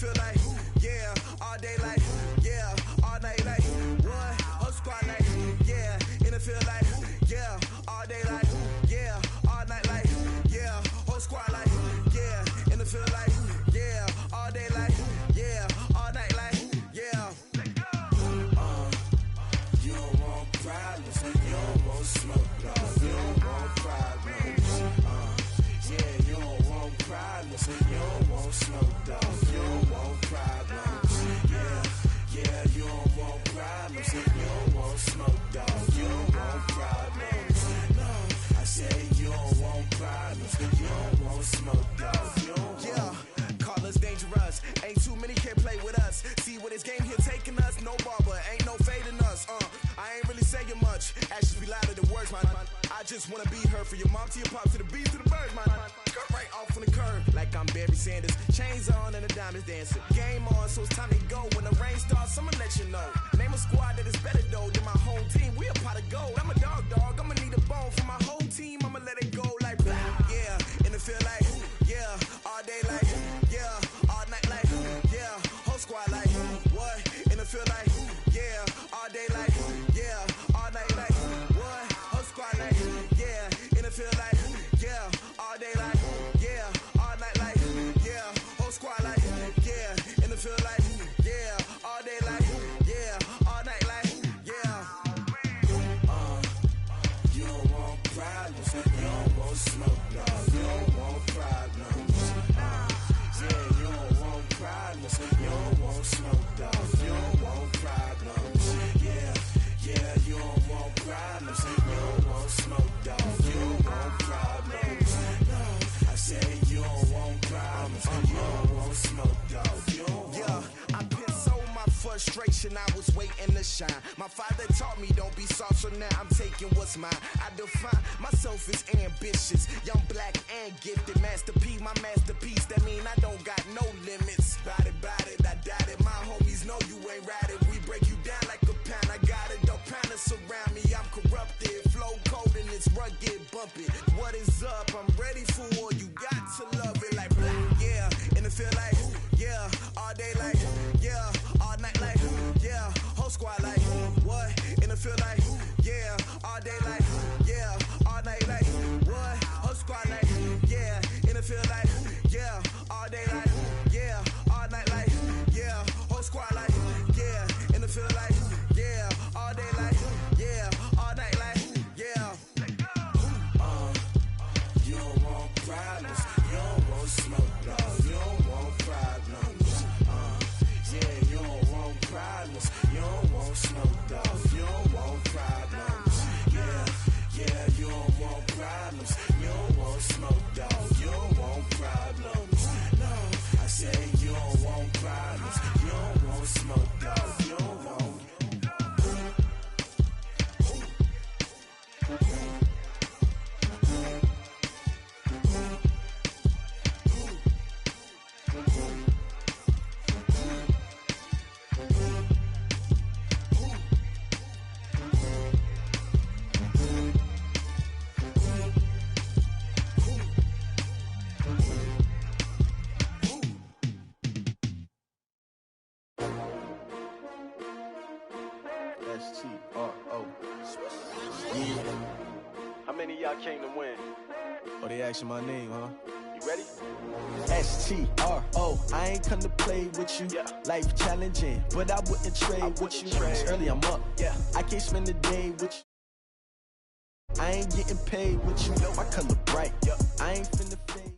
feel like, yeah, all day like, yeah, all night like, what? Whole squad like, yeah, in the field like, yeah, all day like, yeah, all night like, yeah, whole squad like, yeah, in the field like, yeah, all day like, yeah, all night like, yeah. You don't want problems, you don't want smoke, no, you don't want problems. Yeah, you don't want problems, you don't want smoke, dog, you don't want problems. Yeah, you don't want problems, you don't want smoke, dog, you don't want problems. No, I said you don't want problems, you don't want smoke, dog, you don't want. Yeah, call us dangerous, ain't too many can play with us. See what this game here taking us, no barber, ain't no fading us. I ain't really saying much, actions be louder than words, man. I just wanna be heard from your mom to your pop to the beat to the birds, man. Cut right off on the curb, like I'm Barry Sanders. Chains on and the diamonds dancing. Game on, so it's time to go. When the rain starts, I'ma let you know. Name a squad that is better though than my whole team. We a pot of gold. I'm a dog, I'ma need a bone for my whole team. I'ma let it go like, yeah, in the field like, yeah, all day like, yeah, all night like, yeah, whole squad like, what? In the field like, yeah, all day like, yeah, all night like, what? Whole squad like, yeah, in the field like, yeah, all day like, yeah, all night like, yeah, whole squad like, yeah, in the field like, yeah, all day like, yeah, all night like, yeah. You don't want problems, you don't want smoke, no, you don't want problems. Yeah, you don't want problems, you don't want smoke, dog, you don't want problems. Yeah, you don't want problems, you don't want smoke, dog, you don't want problems. No, I said you don't want problems, you don't want smoke, dog, you don't want. Yeah, I pissed so my frustration, I was waiting to shine. My father taught me don't be soft, so now I'm taking what's mine. I define myself as ambitious, young, black, and gifted. Master P, my masterpiece, that mean I don't got no limits. Bout it, I doubt it. My homies know you ain't ratted. We break you down like a pound. I got it, don't pound us around me. I'm corrupted, flow cold and it's rugged, bumpy. What is up? I'm ready for war. You got to love it like black. Yeah, in the field like, yeah, all day like, yeah, all night like, yeah, whole squad like, what? In the field like, yeah, all day like, yeah, all night like, what? Whole squad like, yeah, in the field like, yeah, all day like, yeah, all night like, yeah, whole squad like, yeah, in the field like, yeah, all day like, yeah, all night like, yeah. You don't want problems, you don't want smoke, no, you don't want problems. Yeah, you don't want problems, you don't want smoke, dog, you don't want problems. Yeah, you don't want problems, you don't want smoke, dog, you don't want problems. No, I say you don't want problems, you don't want smoke, dog, you don't want. S-T-R-O. Yeah. How many of y'all came to win? Oh, they asking my name, huh? You ready? S-T-R-O. I ain't come to play with you. Yeah. Life challenging, but I wouldn't trade with you. It's early, I'm up. Yeah. I can't spend the day with you. I ain't getting paid with you. My color bright. Yeah. I ain't finna fade.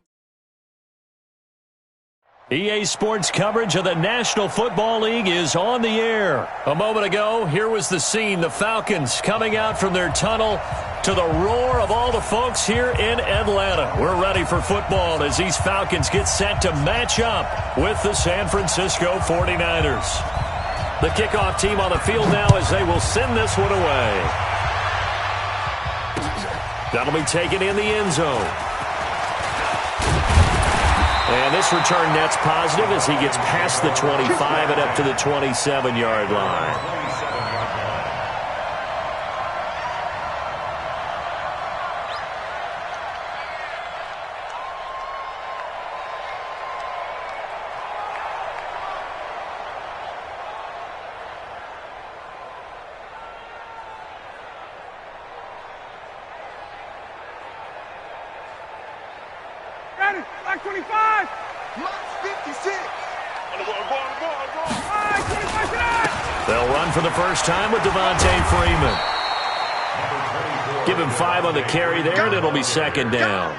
EA Sports coverage of the National Football League is on the air. A moment ago, here was the scene. The Falcons coming out from their tunnel to the roar of all the folks here in Atlanta. We're ready for football as these Falcons get set to match up with the San Francisco 49ers. The kickoff team on the field now as they will send this one away. That'll be taken in the end zone. And this return net's positive as he gets past the 25 and up to the 27-yard line. 25. Mike's 56. They'll run for the first time with Devontae Freeman. Give him 5 on the carry there, and it'll be second down.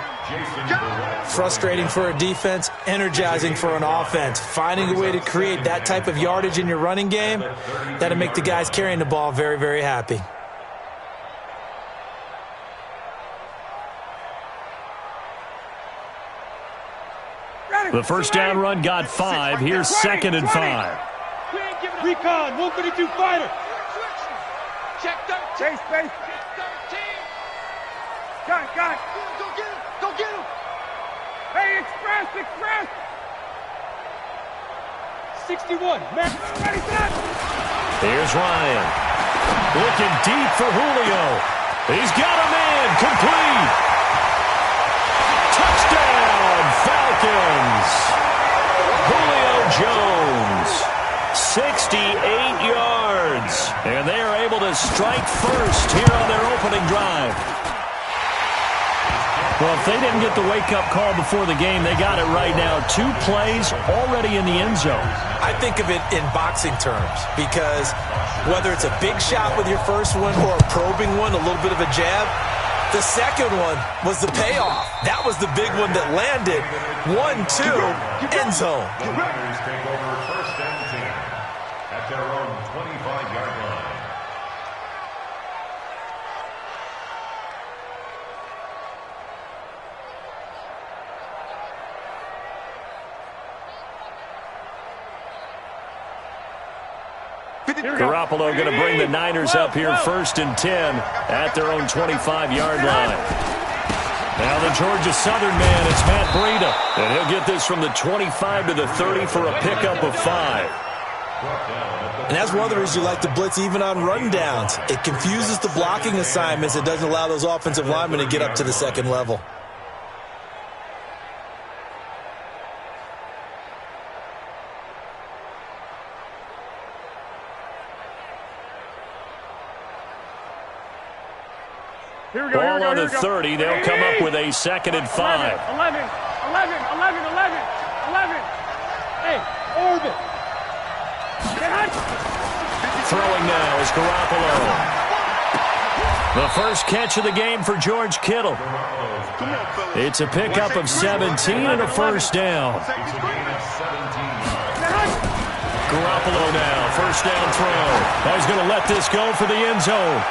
Frustrating for a defense, energizing for an offense. Finding a way to create that type of yardage in your running game, that'll make the guys carrying the ball very, very happy. The first down run got 5. Here's second and 5. Recon, 132 fighter. Check 13. Chase. Got it. Go get him. Hey, express. 61. Man, ready, set. Here's Ryan. Looking deep for Julio. He's got a man. Complete. Touchdown, Falcons. Julio Jones. 68 yards. And they are able to strike first here on their opening drive. Well, if they didn't get the wake-up call before the game, they got it right now. 2 plays already in the end zone. I think of it in boxing terms because whether it's a big shot with your first one or a probing one, a little bit of a jab, the second one was the payoff. That was the big one that landed. 1-2, end zone. The Raiders take over first and 10 at their own 25-yard line. Garoppolo going to bring the Niners up here first and 10 at their own 25-yard line. Now the Georgia Southern man, it's Matt Breida. And he'll get this from the 25 to the 30 for a pickup of 5. And that's one of the reasons you like to blitz even on rundowns. It confuses the blocking assignments. It doesn't allow those offensive linemen to get up to the second level. Ball on the 30. They'll come up with a second and 5. 11. Hey, orbit. Throwing now is Garoppolo. The first catch of the game for George Kittle. It's a pickup of 17 and a first down. Garoppolo now, first down throw. He's going to let this go for the end zone.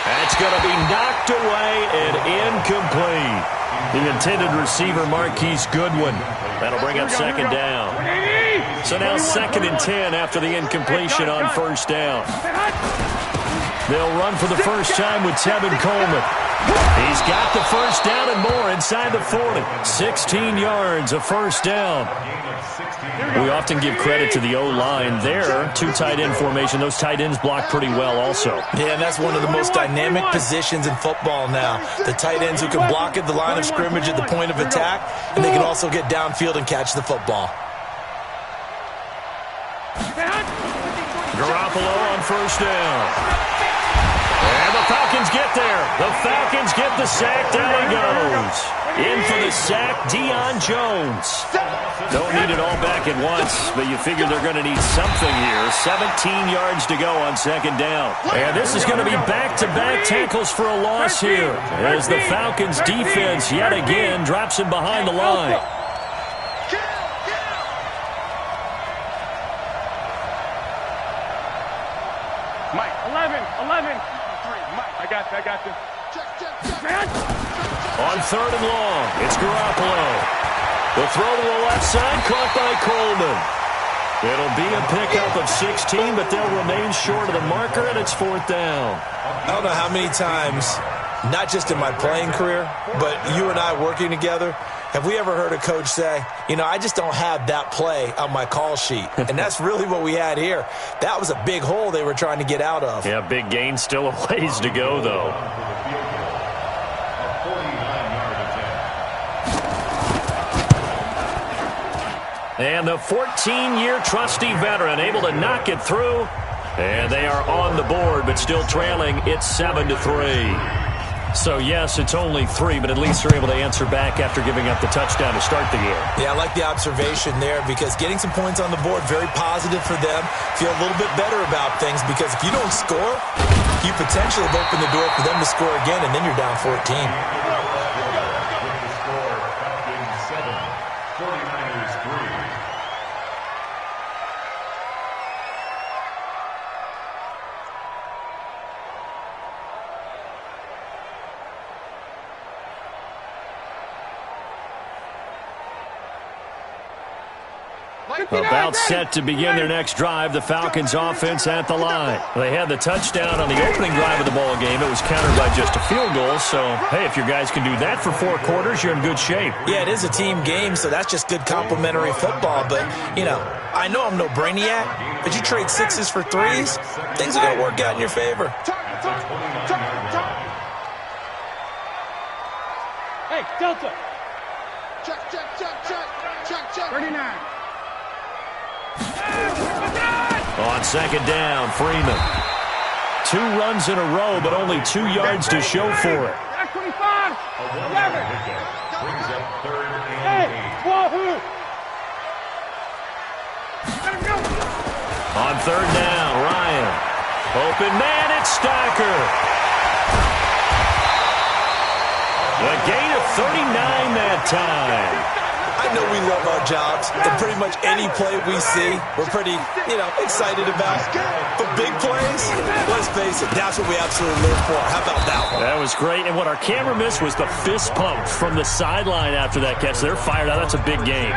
That's going to be knocked away and incomplete. The intended receiver, Marquise Goodwin. That'll bring up second down. So now second and 10 after the incompletion on first down. They'll run for the first time with Tevin Coleman. He's got the first down and more inside the 40. 16 yards, a first down. We often give credit to the O-line there. 2 tight end formation. Those tight ends block pretty well also. Yeah, and that's one of the most dynamic positions in football now. The tight ends who can block at the line of scrimmage at the point of attack, and they can also get downfield and catch the football. Garoppolo on first down. And the Falcons get there. The Falcons get the sack. Down he goes. In for the sack, Deion Jones. Don't need it all back at once, but you figure they're going to need something here. 17 yards to go on second down. And this is going to be back-to-back tackles for a loss here as the Falcons defense yet again drops him behind the line. Mike, 11. I got you. On third and long, it's Garoppolo. The throw to the left side, caught by Coleman. It'll be a pickup of 16, but they'll remain short of the marker, and it's fourth down. I don't know how many times, not just in my playing career, but you and I working together, have we ever heard a coach say, you know, I just don't have that play on my call sheet. And that's really what we had here. That was a big hole they were trying to get out of. Yeah, big gain, still a ways to go, though. And the 14-year trusty veteran able to knock it through. And they are on the board, but still trailing. It's 7-3. So, yes, it's only 3, but at least they're able to answer back after giving up the touchdown to start the game. Yeah, I like the observation there because getting some points on the board, very positive for them. Feel a little bit better about things because if you don't score, you potentially have opened the door for them to score again, and then you're down 14. With the score, Falcons 7, 49ers 3. About set to begin their next drive, the Falcons offense at the line. They had the touchdown on the opening drive of the ball game. It was countered by just a field goal. So, hey, if your guys can do that for 4 quarters, you're in good shape. Yeah, it is a team game, so that's just good complimentary football. But, you know, I know I'm no brainiac, but you trade 6s for 3s, things are going to work out in your favor. Hey, Delta. Check, check, check, check, check, check. 39. On second down, Freeman. 2 runs in a row, but only 2 yards to show for it. That's 25. 11. Brings up 3rd and 8. Wahoo. Let him go. On 3rd down, Ryan. Open man, it's Stacker. The gain of 39 that time. I know we love our jobs, and pretty much any play we see, we're pretty, excited about. But big plays, let's face it, that's what we absolutely live for. How about that one? That was great, and what our camera missed was the fist pump from the sideline after that catch. They're fired out. That's a big game.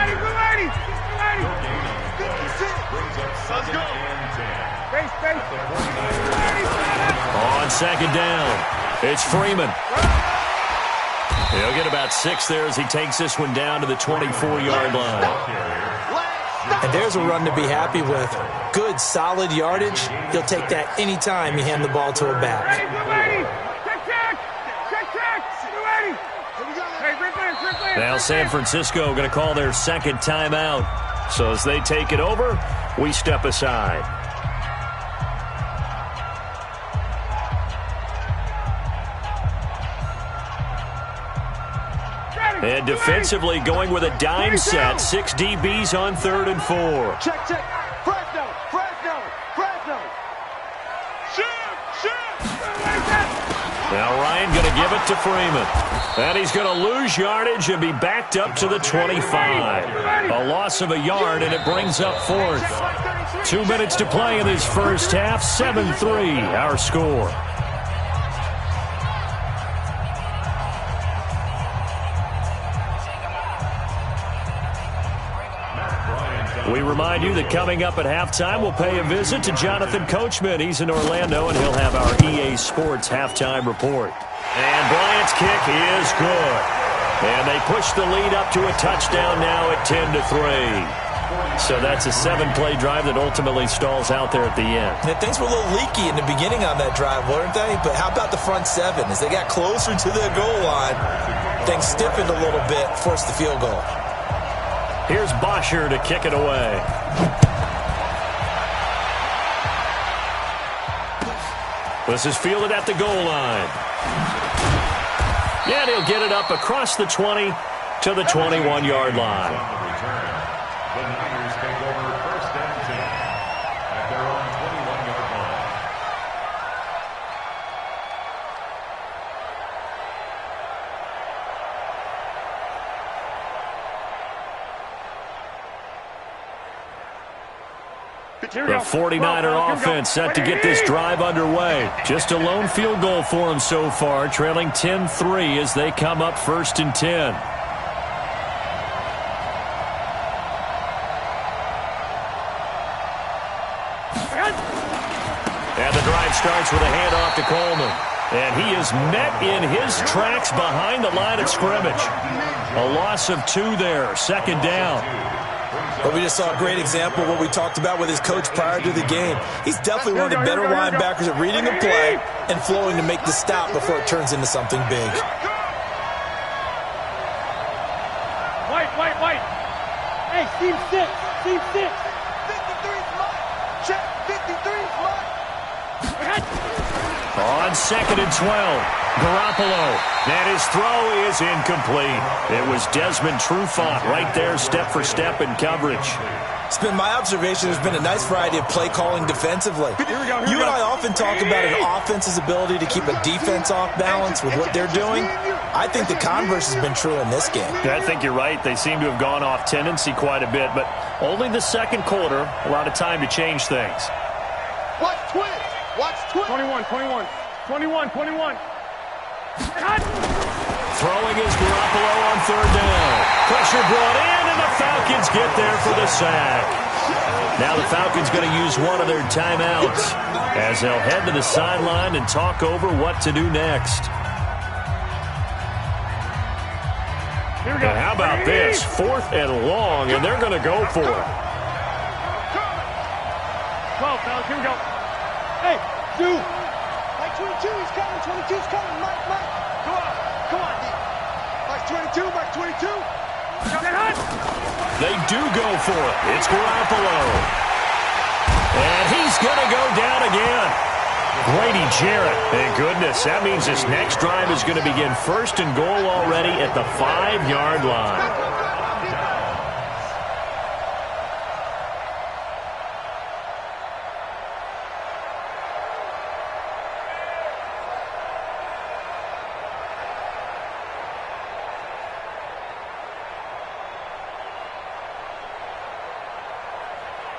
On second down, it's Freeman. He'll get about 6 there as he takes this one down to the 24-yard line. And there's a run to be happy with. Good, solid yardage. He'll take that anytime you hand the ball to a back. Now San Francisco going to call their second timeout. So as they take it over, we step aside. And defensively going with a dime set. 6 DBs on 3rd and 4. Check, check. Fresno, Fresno, Fresno. Shoot, shoot. Now Ryan going to give it to Freeman. And he's going to lose yardage and be backed up to the 25. A loss of a yard, and it brings up 4th. 2 minutes to play in this first half. 7-3 our score. We remind you that coming up at halftime, we'll pay a visit to Jonathan Coachman. He's in Orlando, and he'll have our EA Sports halftime report. And Bryant's kick is good. And they push the lead up to a touchdown now at 10-3. So that's a 7-play drive that ultimately stalls out there at the end. And things were a little leaky in the beginning on that drive, weren't they? But how about the front 7? As they got closer to the goal line, things stiffened a little bit, forced the field goal. Here's Bosher to kick it away. This is fielded at the goal line. Yeah, he'll get it up across the 20 to the 21-yard line. The Niners take over 1st and 10 at their own 21-yard line. The 49er offense set to get this drive underway. Just a lone field goal for them so far, trailing 10-3 as they come up 1st and 10. And the drive starts with a handoff to Coleman. And he is met in his tracks behind the line of scrimmage. A loss of 2 there, 2nd down. But we just saw a great example of what we talked about with his coach prior to the game. He's definitely one of the better linebackers at reading a play and flowing to make the stop before it turns into something big. White. Hey, team 6. 53's mine. Check, 53's mine. On 2nd and 12. Garoppolo, and his throw is incomplete. It was Desmond Trufant right there, step for step in coverage. It's been my observation there's been a nice variety of play calling defensively. You and I often talk about an offense's ability to keep a defense off balance with what they're doing. I think the converse has been true in this game. I think you're right. They seem to have gone off tendency quite a bit, but only the second quarter, a lot of time to change things. Watch twist. Watch twist. 21. Throwing is Garoppolo on third down. Pressure brought in, and the Falcons get there for the sack. Now the Falcons going to use one of their timeouts as they'll head to the sideline and talk over what to do next. Here we go. And how about this? 4th and long, and they're going to go for it. 12, fellas. Here we go. Hey, dude. Mike 22, he's coming. 22's coming. Mike. Come on, D. Mike 22, Mike 22. They do go for it. It's Garoppolo. And he's going to go down again. Grady Jarrett. Thank goodness. That means this next drive is going to begin 1st and goal already at the 5-yard line.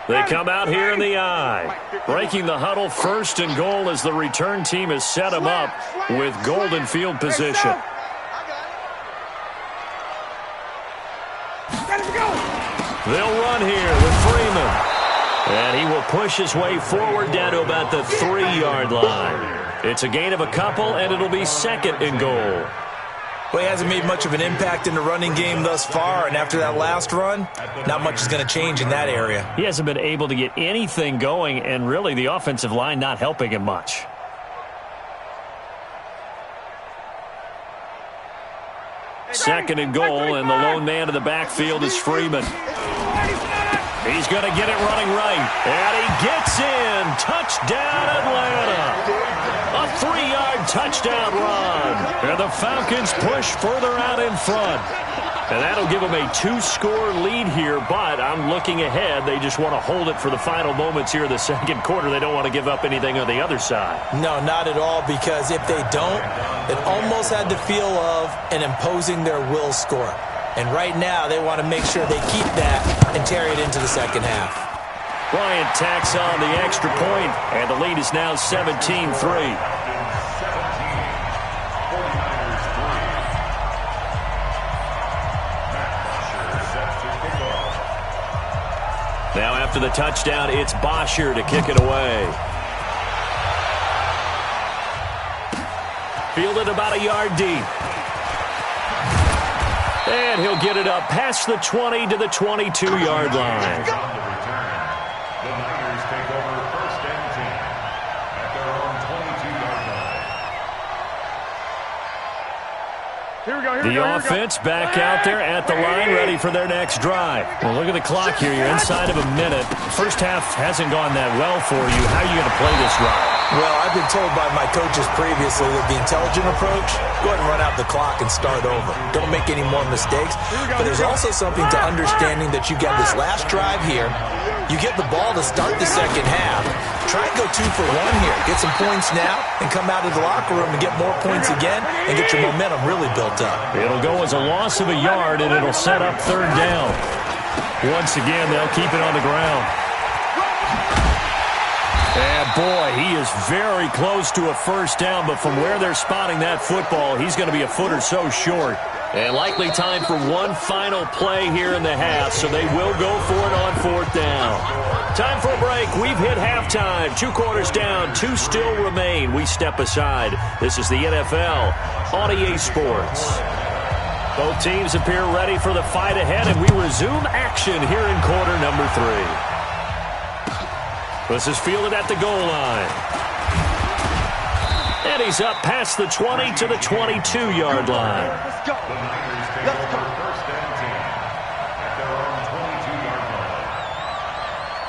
They come out here in the I. Breaking the huddle, 1st and goal as the return team has set them up with golden field position. They'll run here with Freeman. And he will push his way forward down to about the 3-yard line. It's a gain of a couple, and it'll be 2nd and goal. Well, he hasn't made much of an impact in the running game thus far, and after that last run, not much is going to change in that area. He hasn't been able to get anything going, and really the offensive line not helping him much. Second and goal, and the lone man in the backfield is Freeman. He's going to get it running right, and he gets in. Touchdown, Atlanta. A 3-yard touchdown run. And the Falcons push further out in front. And that'll give them a 2-score lead here, but I'm looking ahead. They just want to hold it for the final moments here in the second quarter. They don't want to give up anything on the other side. No, not at all, because if they don't, it almost had the feel of an imposing their will score. And right now, they want to make sure they keep that and carry it into the second half. Bryant tacks on the extra point, and the lead is now 17-3. Now after the touchdown, it's Bosher to kick it away. Fielded about a yard deep. And he'll get it up past the 20 to the 22-yard line. The Niners take over 1st and 10 at their own 22-yard line. Here we go. The offense back out there at the line, ready for their next drive. Well, look at the clock here. You're inside of a minute. First half hasn't gone that well for you. How are you going to play this drive? Well, I've been told by my coaches previously that the intelligent approach, go ahead and run out the clock and start over. Don't make any more mistakes. But there's also something to understanding that you got this last drive here. You get the ball to start the second half. Try and go 2 for 1 here. Get some points now and come out of the locker room and get more points again and get your momentum really built up. It'll go as a loss of a yard, and it'll set up 3rd down. Once again, they'll keep it on the ground. And boy, he is very close to a 1st down, but from where they're spotting that football, he's going to be a foot or so short. And likely time for one final play here in the half, so they will go for it on 4th down. Time for a break. We've hit halftime. 2 quarters down, 2 still remain. We step aside. This is the NFL on EA Sports. Both teams appear ready for the fight ahead, and we resume action here in quarter number 3. This is fielded at the goal line. And he's up past the 20 to the 22-yard line. Let's go. The Niners take over 1st and 10 at their own 22-yard line.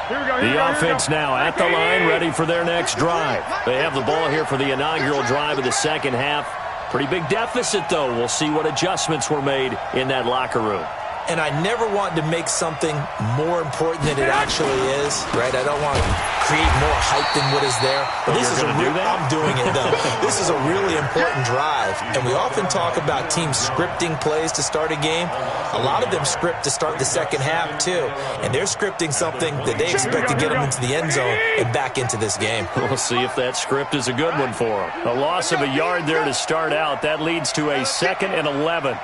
Here we go. The offense now at the line, ready for their next drive. They have the ball here for the inaugural drive of the second half. Pretty big deficit, though. We'll see what adjustments were made in that locker room. And I never want to make something more important than it actually is, right? I don't want to create more hype than what is there. But this is a real, I'm doing it, though. This is a really important drive. And we often talk about teams scripting plays to start a game. A lot of them script to start the second half, too. And they're scripting something that they expect to get them into the end zone and back into this game. We'll see if that script is a good one for them. A loss of a yard there to start out. That leads to a 2nd and 11.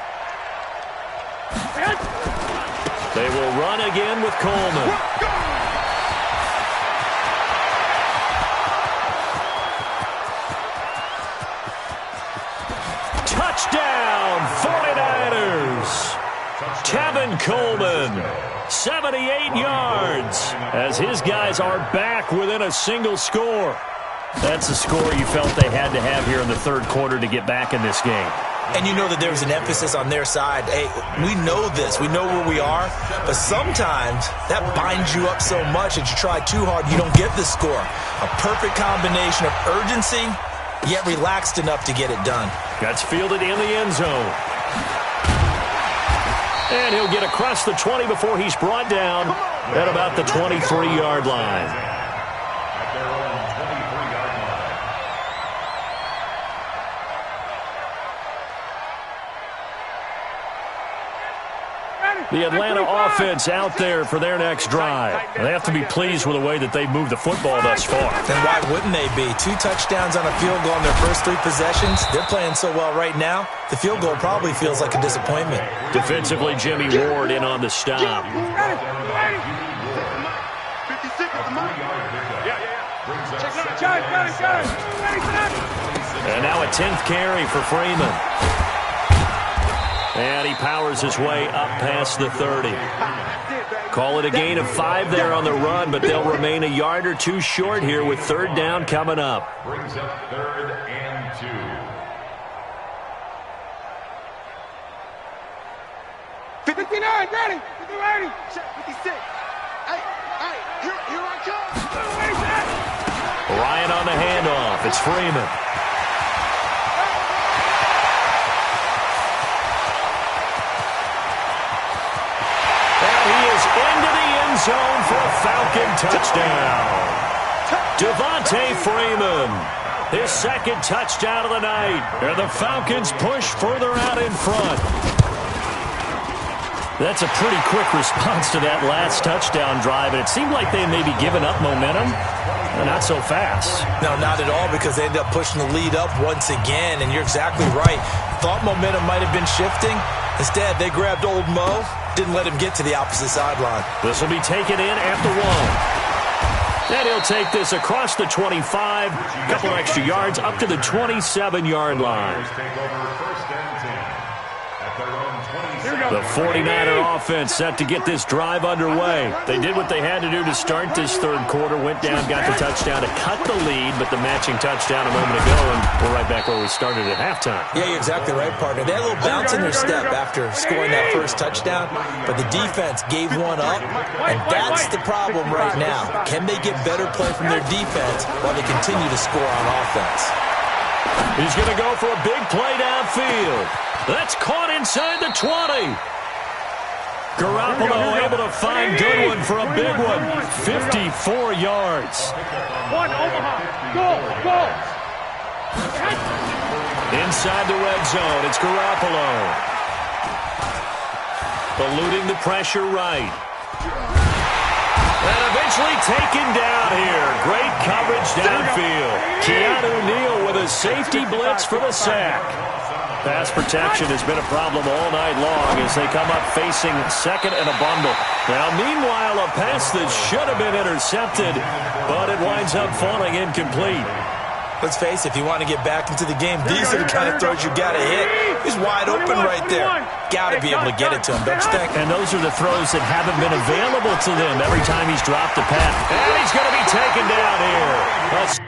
They will run again with Coleman. Touchdown, 49ers. Tevin Coleman, 78 yards, as his guys are back within a single score. That's a score you felt they had to have here in the third quarter to get back in this game. And you know that there's an emphasis on their side. Hey, we know this. We know where we are. But sometimes that binds you up so much that you try too hard, you don't get the score. A perfect combination of urgency, yet relaxed enough to get it done. That's fielded in the end zone. And he'll get across the 20 before he's brought down at about the 23-yard line. The Atlanta offense out there for their next drive. They have to be pleased with the way that they've moved the football thus far. And why wouldn't they be? 2 touchdowns on a field goal in their first 3 possessions. They're playing so well right now, the field goal probably feels like a disappointment. Defensively, Jimmy Ward in on the stop. And now a 10th carry for Freeman. And he powers his way up past the 30. Call it a gain of 5 there on the run, but they'll remain a yard or 2 short here with 3rd down coming up. Brings up 3rd and 2. 59, ready. 56. Hey, here I come. Ryan on the handoff. It's Freeman. Into the end zone for a Falcon touchdown. Devontae Freeman, his 2nd touchdown of the night. And the Falcons push further out in front. That's a pretty quick response to that last touchdown drive, and it seemed like they may be giving up momentum. Not so fast. No, not at all, because they ended up pushing the lead up once again, and you're exactly right. Thought momentum might have been shifting. Instead, they grabbed old Mo, didn't let him get to the opposite sideline. This will be taken in at the 1. And he'll take this across the 25, a couple extra yards, up to the 27-yard line. The 49er offense set to get this drive underway. They did what they had to do to start this third quarter, went down, got the touchdown to cut the lead, but the matching touchdown a moment ago, and we're right back where we started at halftime. Yeah, you're exactly right, partner. They had a little bounce in their step after scoring that first touchdown, but the defense gave one up, and that's the problem right now. Can they get better play from their defense while they continue to score on offense? He's going to go for a big play downfield. That's caught inside the 20. Garoppolo able to find Goodwin for a big one. 54 yards. Omaha. Go. Inside the red zone, it's Garoppolo. Eluding the pressure right. And eventually taken down here. Great coverage downfield. Keanu Neal with a safety blitz for the sack. Pass protection has been a problem all night long as they come up facing 2nd and a bundle. Now, meanwhile, a pass that should have been intercepted, but it winds up falling incomplete. Let's face it, if you want to get back into the game, these are the kind of throws you got to hit. He's wide open right there. Got to be able to get it to him, don't you think? And those are the throws that haven't been available to them every time he's dropped the pass. And he's going to be taken down here.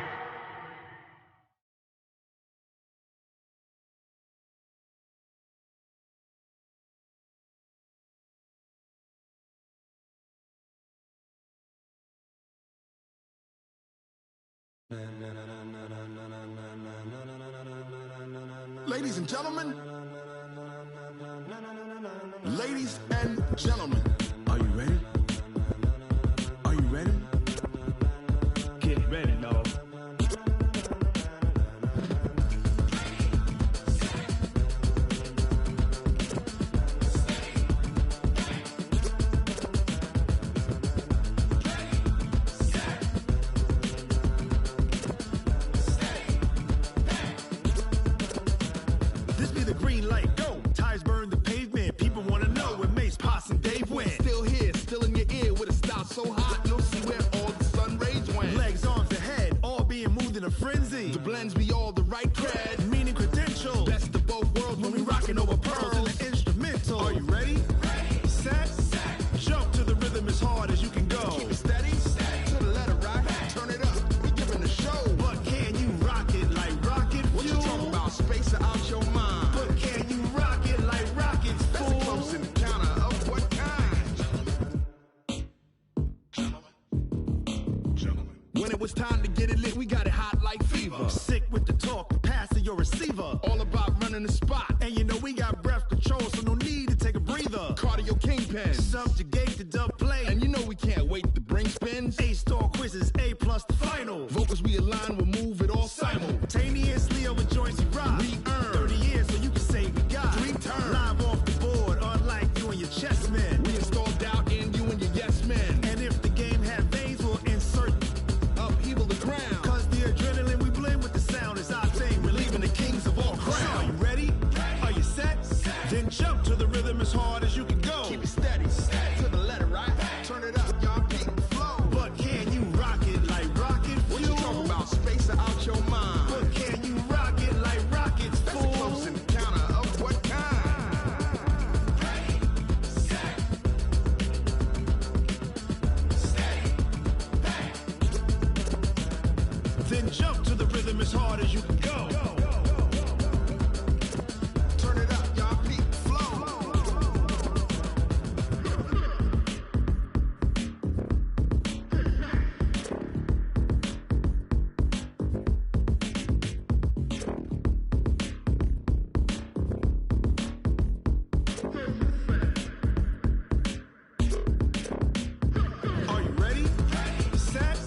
Ladies and gentlemen, ladies and gentlemen, are you ready? Are you ready? Get ready, dog. This be the green light, go. Tires burn the pavement. People wanna know where Mace, Pops, and Dave went. Still here, still in your ear with a style so hot, you'll see where all the sun rays went. Legs, arms, ahead, all being moved in a frenzy. The blends be all the right cred, meaning credentials. Best of both worlds when we rockin' over pearls in the instrumental. Are you ready? Set, jump to the rhythm as hard as you can go. Keep it steady, to the letter right. Turn it up, we giving the show. But can you rock it like rocket fuel? What you talking about? Space out your mind. But can you rock it like rockets, fool? That's a close encounter of what kind? Gentlemen. When it was time to get it lit, we got it hot like fever. Sick with the talk, pass to your receiver. All about running the spot. And you know we got breath control, so no need to take a breather. Cardio kingpin, subjugate the dub play. And you know we can't wait to bring spins. A-star quizzes, A+ the final. Vocals we align, we'll move it all simultaneously over joints we rock. We earn 30 years, so you can say we got 3 turns. Live off the board, unlike you and your chess men. We install doubt in you and your yes men. And if the game had veins, we'll insert upheaval the ground. Cause the adrenaline we blend with the sound is our thing, relieving the kings of all crowns. So are you ready? Are you set? Then jump to the rhythm as hard as you can go. Keep it steady, to the letter right. Turn it up, y'all keep the flow. But can you rock it like rocket fuel? What you talking about? Space out your mind. But can you rock it like rockets, fool? That's a close encounter of what kind? Then jump to the rhythm as hard as you can go. Turn it up, y'all keep the flow. Are you ready? Set,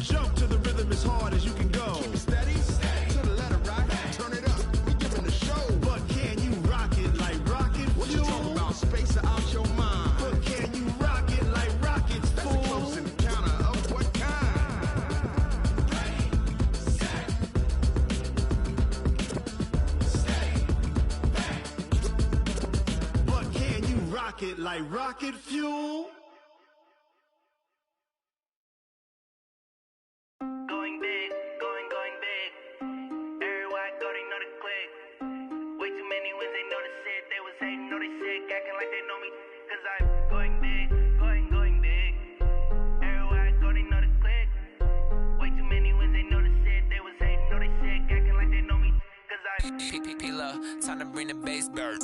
jump to the rhythm as hard as you can go. Keep it steady, to the letter right. Turn it up, we giving the show. But can you rock it like rocket fuel? What you talking about? Space out your mind. But can you rock it like rockets, fool? That's a close encounter of what kind? But can you rock it like rocket fuel? Going big, going big. Everywhere I go, they know the click. Way too many wins, they know the shit. They was hating, know they sick, acting like they know me. Cause I'm going big, going big. Everywhere I go, they know the click. Way too many wins, they know the shit. They was hating, know they sick, acting like they know me. Cause I'm P-P-P-Love, time to bring the bass bird.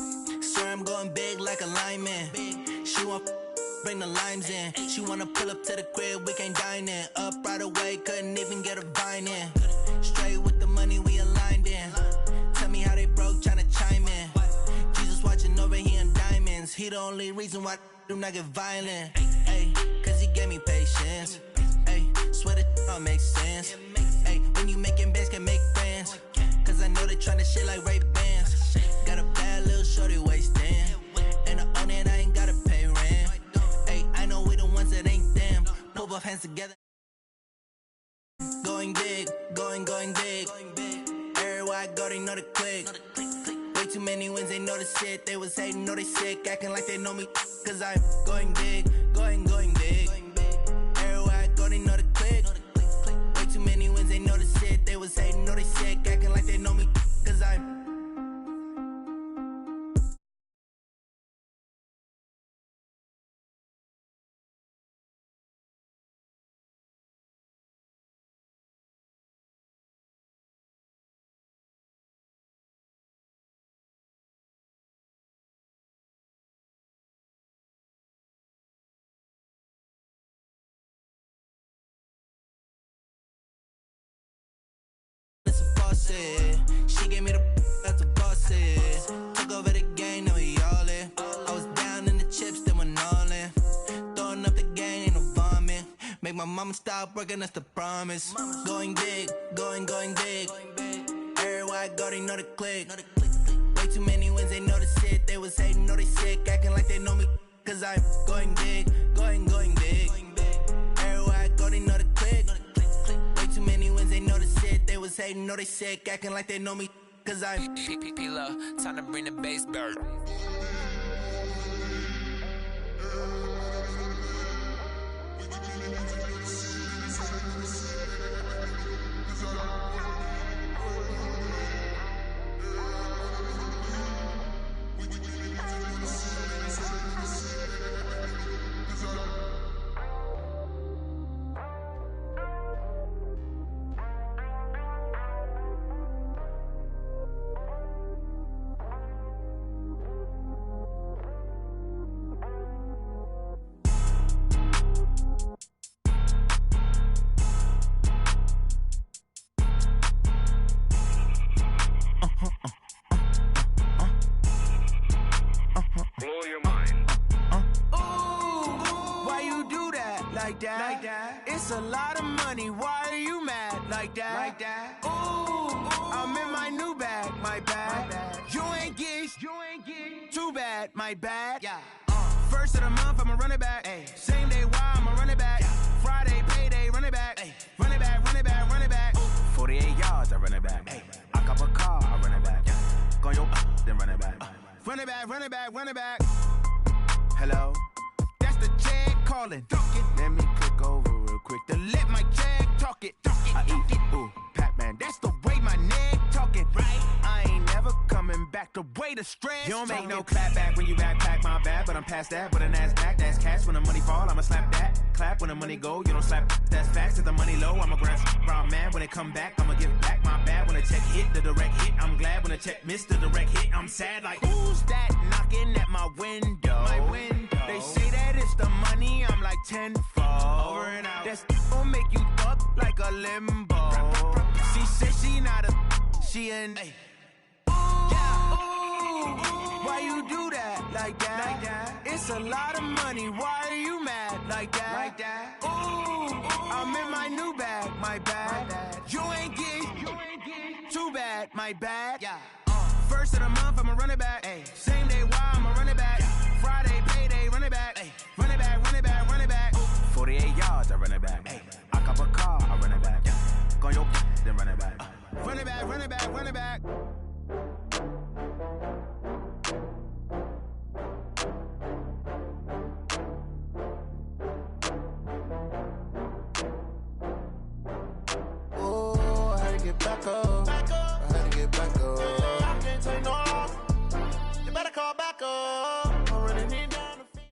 swear I'm going big like a lineman. She want bring the limes in. She wanna pull up to the crib, we can't dine in. Up right away, couldn't even get a vine in. Straight with the money we aligned in. Tell me how they broke, tryna chime in. Jesus watching over here in diamonds. He the only reason why I do not get violent. Ay, cause he gave me patience. Ay, swear that all makes sense. Ay, when you making bands, can make friends. Cause I know they tryna shit like Ray-Bans. Got a bad little shorty wasting. And I own it, I ain't gotta pay rent. Ay, I know we the ones that ain't them. Pull both hands together. Going big, going big. Everywhere I go, they know the click. Way too many wins, they know the shit. They was hating, know they sick, acting like they know me. Cause I'm going big, going big. Everywhere I go, they know the click. Way too many wins, they know the shit. They was hating, know they sick, acting like they know me. Cause I'm she gave me the that's a boss my mama stopped working, that's the promise. Going big, going big. Everywhere I go, they know the click. Way too many wins, they know the shit. They was hating, know they sick, acting like they know me. Cause I'm going big, going big. Everywhere I go, they know the click. Way too many wins, they know the shit. They was hating, know they sick, acting like they know me. Cause I'm P-P-P-Love, time to bring the bass bird. Like that. It's a lot of money. Why are you mad like that? Ooh, I'm in my new bag, my bad. You ain't get too bad, my bad. Yeah. First of the month, I'ma run it back. Ay. Same day, why I'ma run it back. Yeah. Friday, payday, run it back. Ay. Run it back, run it back, run it back. 48 yards, I run it back. Ay. I cop a car, I run it back. Yeah. Go your then run it back. Run it back, run it back, run it back. Hello? That's the check calling. Let me click over real quick to let my check talk it. I eat it, ooh, Pac-Man. That's the way my neck talking. Right? I ain't never coming back. The way the stress. You don't make no clap back when you backpack, my bad. But I'm past that. With an ass back, that's cash. When the money fall, I'ma slap that. Clap when the money go, you don't slap. That's facts. If the money low, I'ma grab round man. When it come back, I'ma give back my bad. When the check hit, the direct hit, I'm glad. When the check missed the direct hit, I'm sad. Like, who's that knocking at my window? My window. They say that it's the money, I'm like tenfold. Over and out. That's gon' make you up like a limbo. She said she not a, she an. Ay. Why you do that like that? It's a lot of money. Why are you mad like that? Ooh, I'm in my new bag, my bad. You ain't get too bad, my bad. Yeah. First of the month, I'ma run it back. Ay. Same day, why I'ma run it back. Friday, payday, run it back. Ay. Run it back, run it back, run it back. 48 yards, I run it back. Ay. I cop a car, I run it back. Go your then run it back. Run it back, run it back, run it back. Oh, I had to get back up. I had to get back up. I can't take no loss. You better call back up. I'm running it down the field.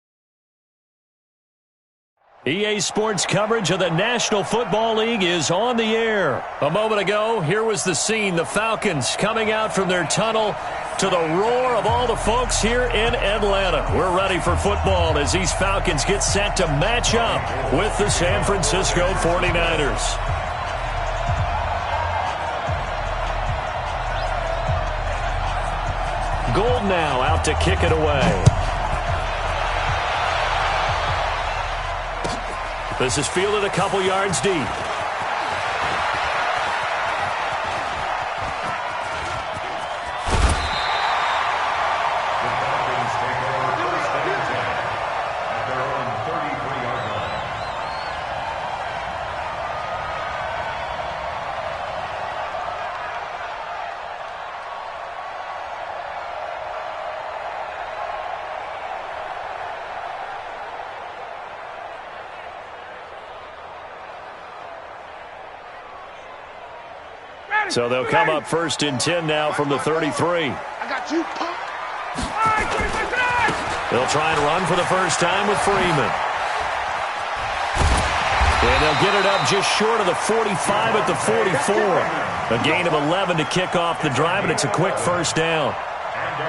EA Sports coverage of the National Football League is on the air. A moment ago, here was the scene. The Falcons coming out from their tunnel to the roar of all the folks here in Atlanta. We're ready for football as these Falcons get set to match up with the San Francisco 49ers. Gold now out to kick it away. This is fielded a couple yards deep. So they'll come up first and 10 now from the 33. I got you, punk. They'll try and run for the first time with Freeman. And they'll get it up just short of the 45 at the 44. A gain of 11 to kick off the drive, and it's a quick first down.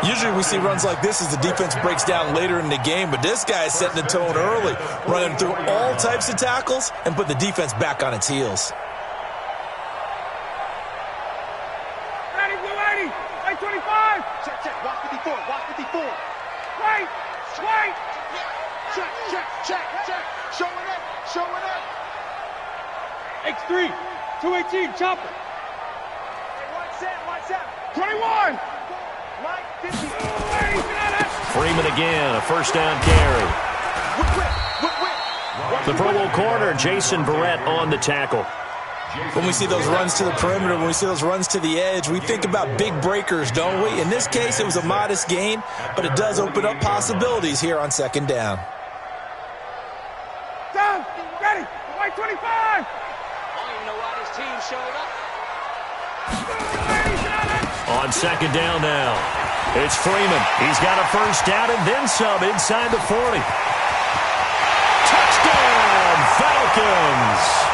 Usually we see runs like this as the defense breaks down later in the game, but this guy is setting the tone early, running through all types of tackles and put the defense back on its heels. Check, watch 54, watch 54. Right. Check. Showing up. X3, 218, chopper. Watch out. 21. Mike, 50. Freeman again, a first down carry. The Pro Bowl corner, Jason Verrett, on the tackle. When we see those runs to the perimeter, when we see those runs to the edge, we think about big breakers, don't we? In this case, it was a modest gain, but it does open up possibilities here on second down. Down, ready, white 25. I don't even know why this team showed up. On second down now, it's Freeman. He's got a first down and then some inside the 40. Touchdown, Falcons!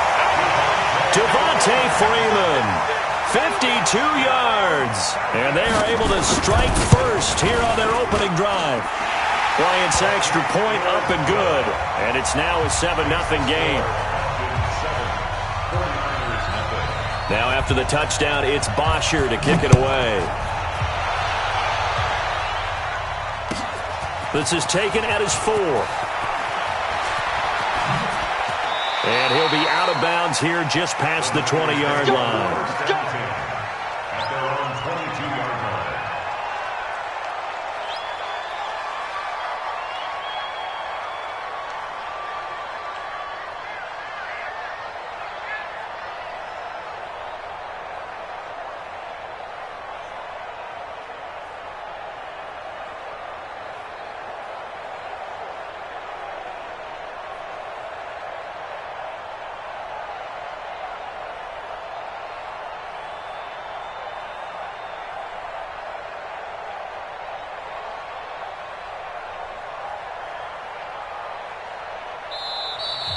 Devontae Freeman, 52 yards. And they are able to strike first here on their opening drive. Bryant's extra point up and good. And it's now a 7-0 game. Now after the touchdown, it's Bosher to kick it away. This is taken at his 4. And he'll be out of bounds here just past the 20-yard line. At their own 22-yard line.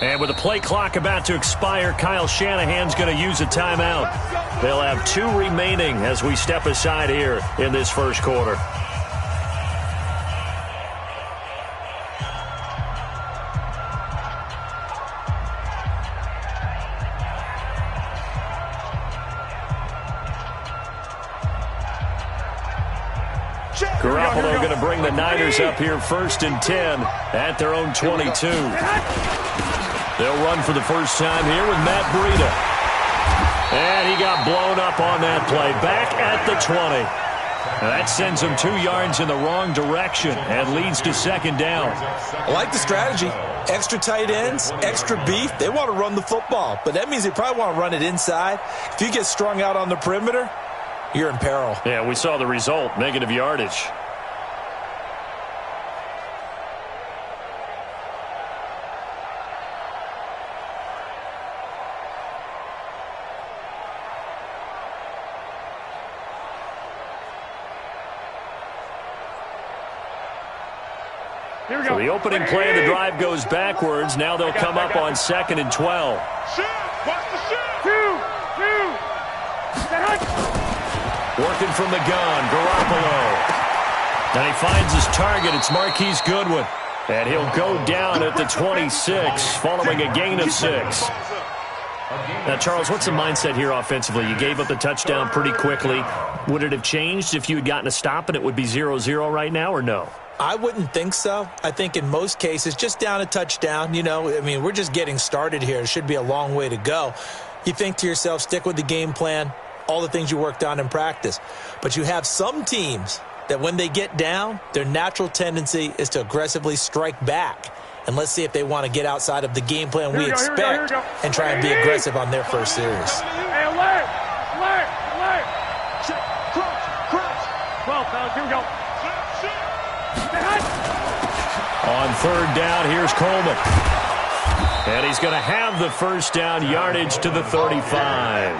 And with the play clock about to expire, Kyle Shanahan's going to use a timeout. They'll have 2 remaining as we step aside here in this first quarter. Garoppolo going to bring the Niners up here 1st and 10 at their own 22. They'll run for the first time here with Matt Breida. And he got blown up on that play. Back at the 20. Now that sends him 2 yards in the wrong direction and leads to second down. I like the strategy. Extra tight ends, extra beef. They want to run the football, but that means they probably want to run it inside. If you get strung out on the perimeter, you're in peril. Yeah, we saw the result, negative yardage. So the opening play of the drive goes backwards. Now they'll come up on 2nd and 12. Working from the gun, Garoppolo. And he finds his target. It's Marquise Goodwin. And he'll go down at the 26 following a gain of 6. Now, Charles, what's the mindset here offensively? You gave up the touchdown pretty quickly. Would it have changed if you had gotten a stop and it would be 0-0 right now, or no? I wouldn't think so. I think in most cases, just down a touchdown, you know, I mean, we're just getting started here. It should be a long way to go. You think to yourself, stick with the game plan, all the things you worked on in practice. But you have some teams that when they get down, their natural tendency is to aggressively strike back. And let's see if they want to get outside of the game plan we expect and try and be aggressive on their first series. Hey, alert! 12, fellas, here we go. On 3rd down, here's Coleman. And he's going to have the first down, yardage to the 35.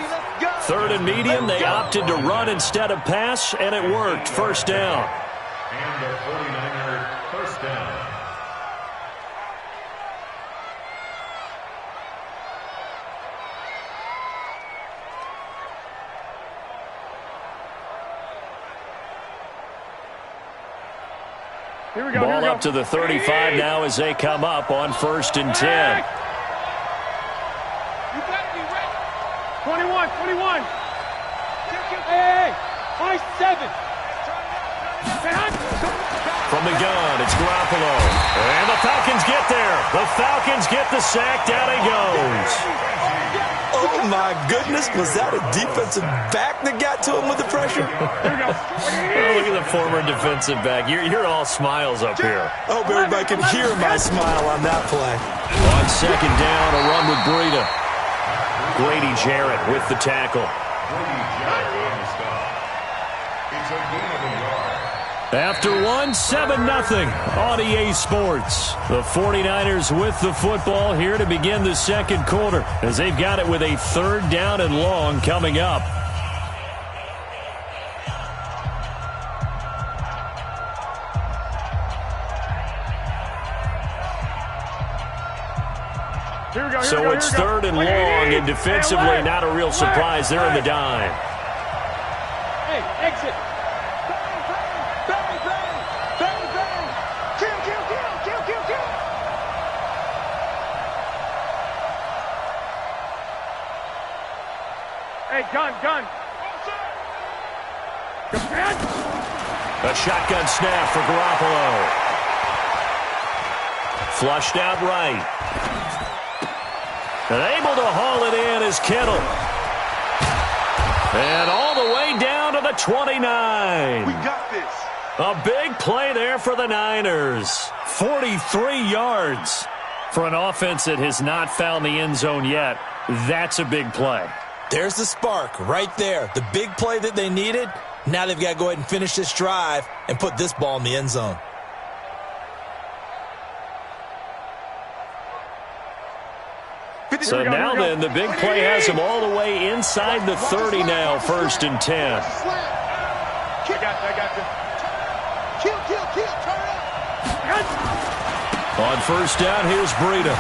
3rd and medium, they opted to run instead of pass, and it worked. First down. And the 49er first down. Here we go. Ball up to the 35 now as they come up on 1st and 10. You better be ready. 21. Hey, 7. From the gun, it's Garoppolo. And the Falcons get there. The Falcons get the sack. Down he goes. my goodness. Was that a defensive back that got to him with the pressure? Oh, look at the former defensive back. You're all smiles up here. I hope everybody can hear my smile on that play. On second down, a run with Breida. Grady Jarrett with the tackle. It's a gain of a yard. After one, 7-0 on EA Sports. The 49ers with the football here to begin the second quarter as they've got it with a third down and long coming up. So it's third and long, and defensively not a real surprise. They're in the dime. Hey, exit. Bang, bang, bang, bang. Kill, kill, kill, kill, kill, kill. Hey, gun. A shotgun snap for Garoppolo. Flushed out right. And able to haul it in is Kittle. And all the way down to the 29. We got this. A big play there for the Niners. 43 yards for an offense that has not found the end zone yet. That's a big play. There's the spark right there. The big play that they needed. Now they've got to go ahead and finish this drive and put this ball in the end zone. So now then, the big play has them all the way inside the 30 now, 1st and 10. I got you. Kill, turn up. On first down, here's Breida.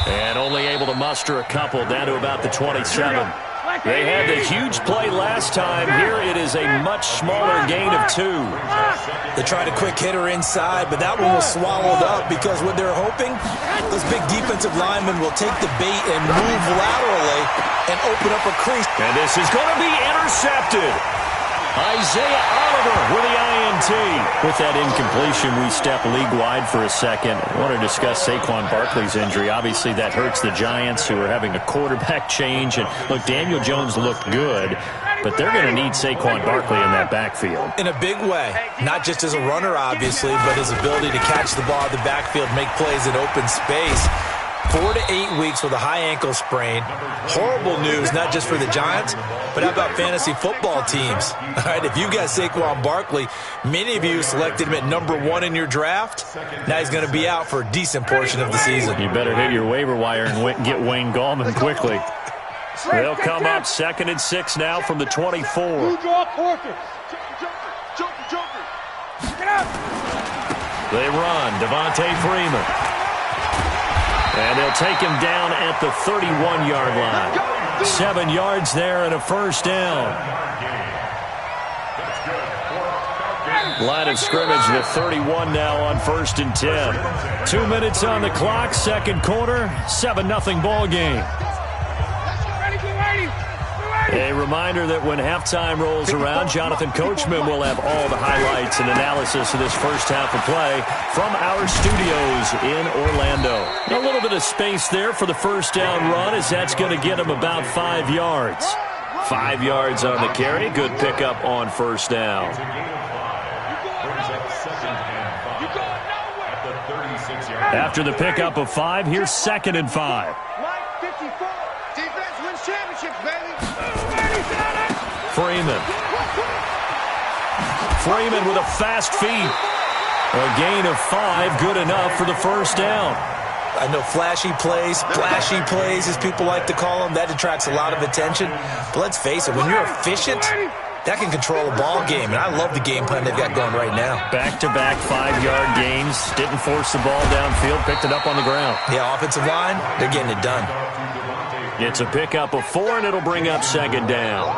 And only able to muster a couple down to about the 27. They had the huge play last time. Here it is a much smaller gain of 2. They tried a quick hitter inside, but that one was swallowed up because what they're hoping, those big defensive linemen will take the bait and move laterally and open up a crease. And this is going to be intercepted. Isaiah Oliver with the INT. With that incompletion, we step league-wide for a second. I want to discuss Saquon Barkley's injury. Obviously, that hurts the Giants, who are having a quarterback change. And, look, Daniel Jones looked good, but they're going to need Saquon Barkley in that backfield. In a big way. Not just as a runner, obviously, but his ability to catch the ball in the backfield, make plays in open space. 4 to 8 weeks with a high ankle sprain. Horrible news, not just for the Giants, but how about fantasy football teams? All right, if you've got Saquon Barkley, many of you selected him at number 1 in your draft. Now he's going to be out for a decent portion of the season. You better hit your waiver wire and get Wayne Gallman quickly. They'll come up 2nd and 6 now from the 24. Blue draw quarter. Joker. Get up. They run. Devontae Freeman. And they'll take him down at the 31-yard line. 7 yards there and a first down. Line of scrimmage, the 31 now on 1st and 10. 2 minutes on the clock, second quarter, 7-0 ball game. A reminder that when halftime rolls around, Jonathan Coachman will have all the highlights and analysis of this first half of play from our studios in Orlando. A little bit of space there for the first down run, as that's going to get him about 5 yards. 5 yards on the carry. Good pickup on first down. After the pickup of 5, here's 2nd and 5. Defense wins championships, baby. Freeman with a fast feet. A gain of 5, good enough for the first down. I know flashy plays, splashy plays, as people like to call them, that attracts a lot of attention. But let's face it, when you're efficient, that can control a ball game. And I love the game plan they've got going right now. Back-to-back 5-yard gains. Didn't force the ball downfield. Picked it up on the ground. Yeah, offensive line, they're getting it done. It's a pickup of 4, and it'll bring up 2nd down.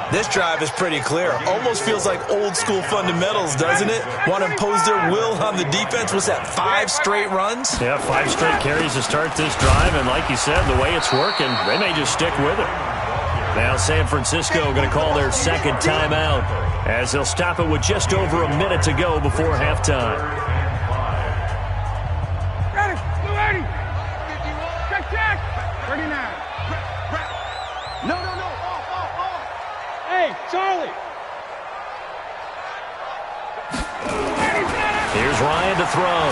This drive is pretty clear. Almost feels like old-school fundamentals, doesn't it? Want to impose their will on the defense. Was that 5 straight runs? Yeah, 5 straight carries to start this drive. And like you said, the way it's working, they may just stick with it. Now San Francisco going to call their 2nd timeout, as they'll stop it with just over a minute to go before halftime. Got it. 280. Check. 39. throw.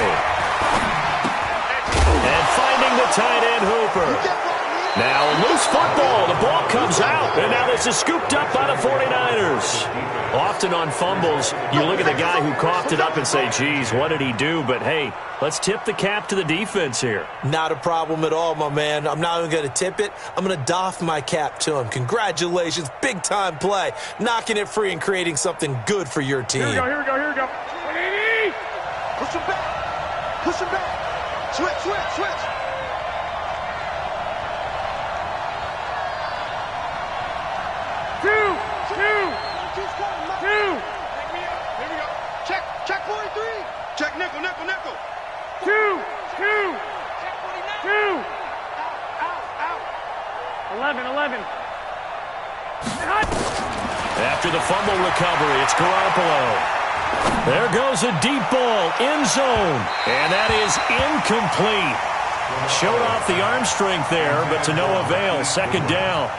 And finding the tight end Hooper. Now, loose football. The ball comes out, and now this is scooped up by the 49ers. Often on fumbles, you look at the guy who coughed it up and say, geez, what did he do? But, hey, let's tip the cap to the defense here. Not a problem at all, my man. I'm not even going to tip it. I'm going to doff my cap to him. Congratulations. Big-time play. Knocking it free and creating something good for your team. Here we go. Push him back. Switch. Two. Here we go. Check 43. Check nickel. 2. Check 49. 2. Out. 11. After the fumble recovery, it's Garoppolo. There goes a deep ball, end zone, and that is incomplete. Showed off the arm strength there, but to no avail. Second down.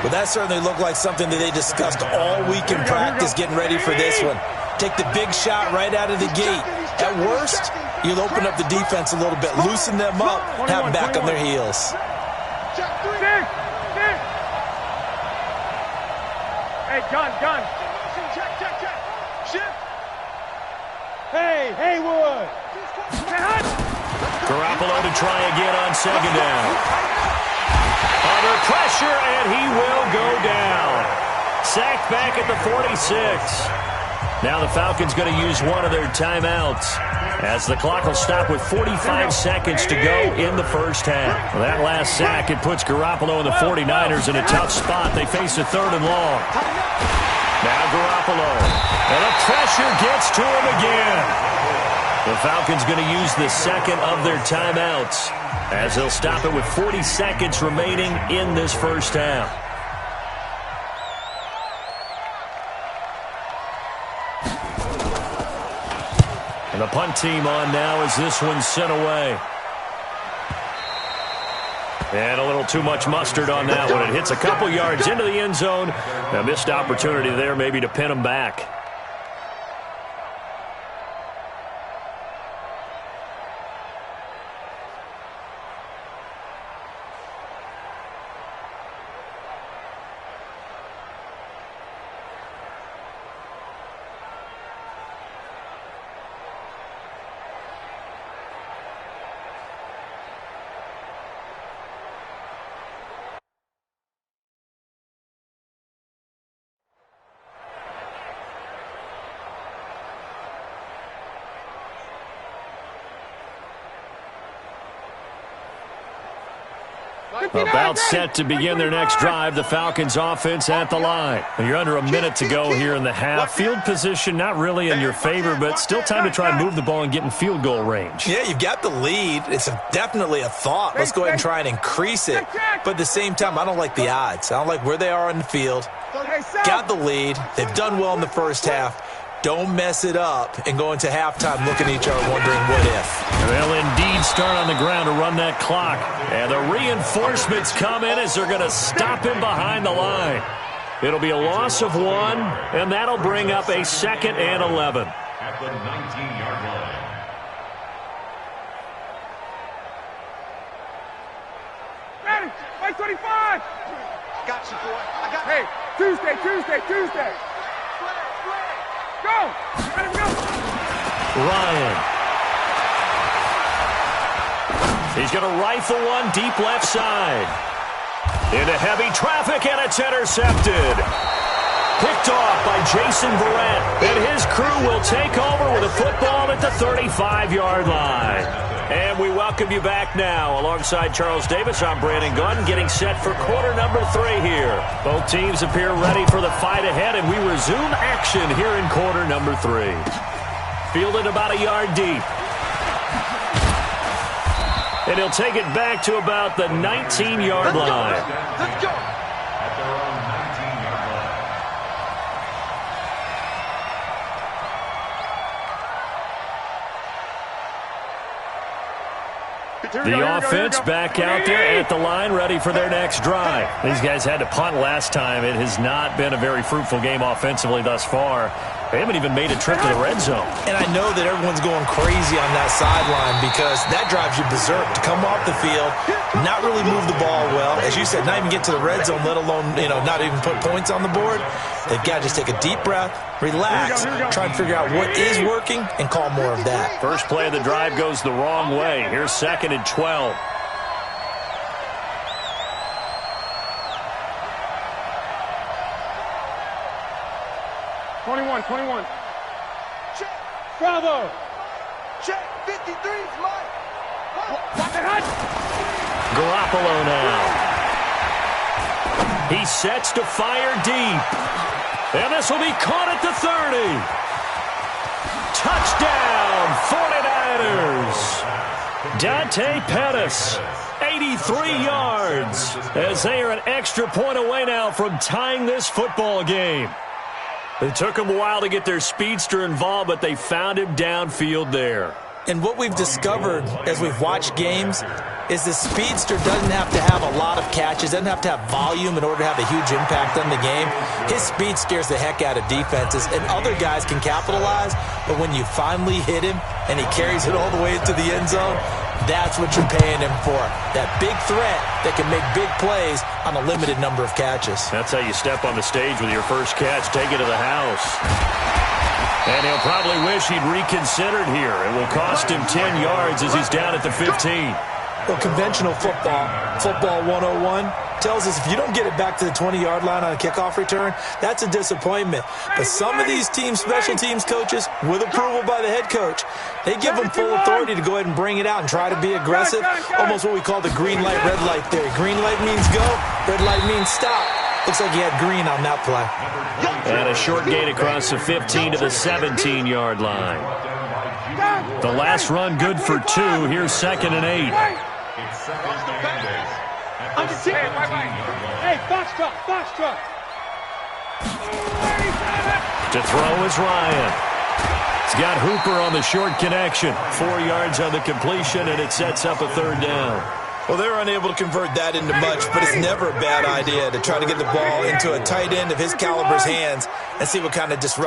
Well, that certainly looked like something that they discussed all week in practice getting ready for this one. Take the big shot right out of the gate. At worst, you'll open up the defense a little bit, loosen them up, have them back on their heels. Hey, gun. Check. Shift. Hey, Haywood. Garoppolo to try again on second down. Under pressure, and he will go down. Sacked back at the 46. Now the Falcons going to use one of their timeouts as the clock will stop with 45 seconds to go in the first half. Well, that last sack, it puts Garoppolo and the 49ers in a tough spot. They face a 3rd and long. Now Garoppolo. And the pressure gets to him again. The Falcons going to use the second of their timeouts as they'll stop it with 40 seconds remaining in this first half. And the punt team on now as this one's sent away. And a little too much mustard on that one. It hits a couple yards into the end zone. A missed opportunity there maybe to pin them back. About set to begin their next drive, the Falcons offense at the line. You're under a minute to go here in the half. Field position not really in your favor, but still time to try and move the ball and get in field goal range. Yeah, you've got the lead. It's definitely a thought. Let's go ahead and try and increase it. But at the same time, I don't like the odds. I don't like where they are on the field. Got the lead. They've done well in the first half. Don't mess it up and go into halftime looking at each other wondering what if. They'll indeed start on the ground to run that clock. And the reinforcements come in as they're going to stop him behind the line. It'll be a loss of 1, and that'll bring up a 2nd and 11. At the 19-yard line. Ready, 25. Got you, boy. Hey, Tuesday. Go! Let him go! Ryan. He's going to rifle one deep left side. Into heavy traffic, and it's intercepted. Picked off by Jason Verrett. And his crew will take over with a football at the 35-yard line. And we welcome you back now. Alongside Charles Davis, I'm Brandon Gunn, getting set for quarter number 3 here. Both teams appear ready for the fight ahead, and we resume action here in quarter number 3. Fielded about a yard deep. And he'll take it back to about the 19-yard line. Let's go! At their own 19-yard line. The offense back out there at the line, ready for their next drive. These guys had to punt last time. It has not been a very fruitful game offensively thus far. They haven't even made a trip to the red zone. And I know that everyone's going crazy on that sideline because that drives you berserk to come off the field, not really move the ball well. As you said, not even get to the red zone, let alone, not even put points on the board. They've got to just take a deep breath, relax, try and figure out what is working, and call more of that. First play of the drive goes the wrong way. Here's 2nd and 12. Check. Bravo. Check. 53's Mike. Garoppolo now. He sets to fire deep. And this will be caught at the 30. Touchdown, 49ers. Dante Pettis, 83 yards, as they are an extra point away now from tying this football game. It took them a while to get their speedster involved, but they found him downfield there. And what we've discovered as we've watched games is the speedster doesn't have to have a lot of catches, doesn't have to have volume in order to have a huge impact on the game. His speed scares the heck out of defenses, and other guys can capitalize, but when you finally hit him and he carries it all the way into the end zone, that's what you're paying him for. That big threat that can make big plays on a limited number of catches. That's how you step on the stage with your first catch, take it to the house. And he'll probably wish he'd reconsidered here. It will cost him 10 yards as he's down at the 15. Well, conventional football 101, tells us if you don't get it back to the 20-yard line on a kickoff return, that's a disappointment. But some of these special teams coaches, with approval by the head coach, they give them full authority to go ahead and bring it out and try to be aggressive, almost what we call the green light, red light theory. Green light means go, red light means stop. Looks like he had green on that play. And a short gain across the 15 to the 17-yard line. The last run good for 2. Here's 2nd and 8. Hey, box truck. To throw is Ryan. He's got Hooper on the short connection. 4 yards on the completion, and it sets up a 3rd down. Well, they're unable to convert that into much, but it's never a bad idea to try to get the ball into a tight end of his caliber's hands and see what kind of disruption